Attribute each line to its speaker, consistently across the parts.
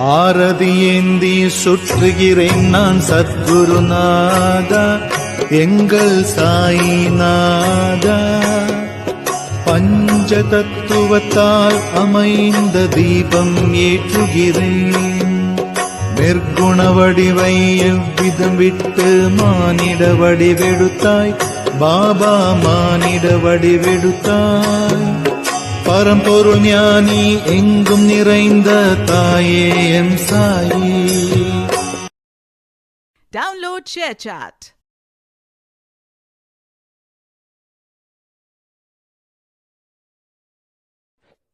Speaker 1: ஆரதி ஏந்தி சுற்றுகிறேன் நான் சத்குருநாதா, எங்கள் சாயிநாதா. பஞ்ச தத்துவத்தால் அமைந்த தீபம் ஏற்றுகிறேன். நிர்குண வடிவை எவ்விதம் விட்டு மானிட வடிவெடுத்தாய் பாபா, மானிட வடிவெடுத்தாய். பரம்பொருள் ஞானி எங்கும் நிறைந்த தாயே எம் சாயி.
Speaker 2: Download ShareChat.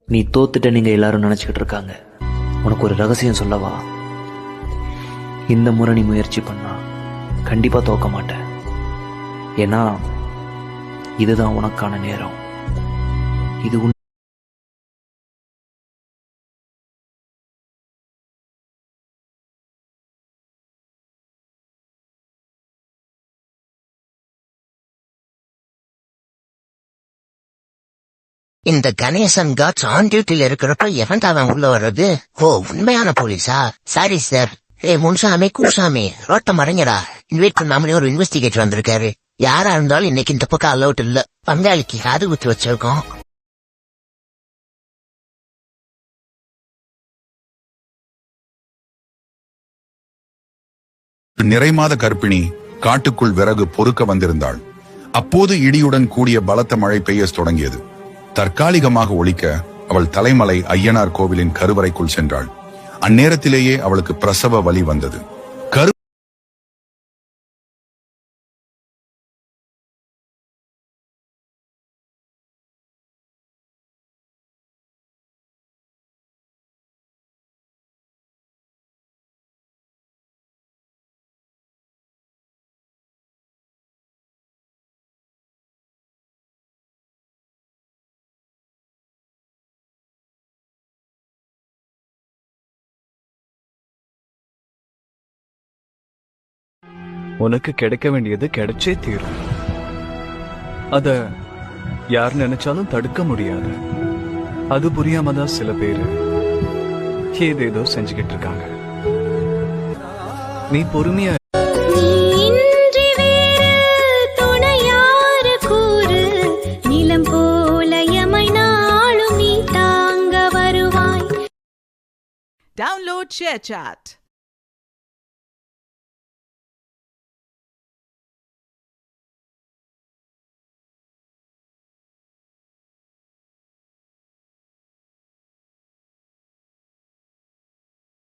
Speaker 3: நீ தோத்துட்ட நீங்க எல்லாரும் நினைச்சுக்கிட்டு இருக்காங்க. உனக்கு ஒரு ரகசியம் சொல்லவா? இந்த முறை நீ முயற்சி பண்ணா கண்டிப்பா தோக்க மாட்ட. ஏன்னா இதுதான் உனக்கான நேரம். இது
Speaker 4: இந்த கணேசன் காட்ஸ் ஆன் டியூட்டில இருக்கிறப்ப எவன் அவன் உள்ள வர்றது? ஓ, உண்மையான போலீஸா? Sorry sir. முன்சாமி குருசாமி ரோட்ட மறைங்கடா. இன்வைட் பண்ணாமலே ஒரு இன்வெஸ்டிகேட்டர் வந்திருக்காரு. யாரா இருந்தாலும் இன்னைக்கு இந்த பக்கம் அலௌட் இல்ல. பங்காளிக்கு காது குத்து வச்சிருக்கோம்.
Speaker 5: நிறைமாத கர்ப்பிணி காட்டுக்குள் விறகு பொறுக்க வந்திருந்தாள். அப்போது இடியுடன் கூடிய பலத்த மழை பெய்ய தொடங்கியது. தற்காலிகமாக ஒழிக்க அவள் தலைமலை ஐயனார் கோவிலின் கருவறைக்குள் சென்றாள். அந்நேரத்திலேயே அவளுக்கு பிரசவ வலி வந்தது.
Speaker 6: உனக்கு கிடைக்க வேண்டியது கிடைச்சே தீரும். அத யார் நினைச்சாலும் தடுக்க முடியாது. அது புரியாம தான் சில பேரு ஏதேதோ செஞ்சுக்கிட்டு இருக்காங்க. நீ பொறுமையா
Speaker 2: Download ShareChat.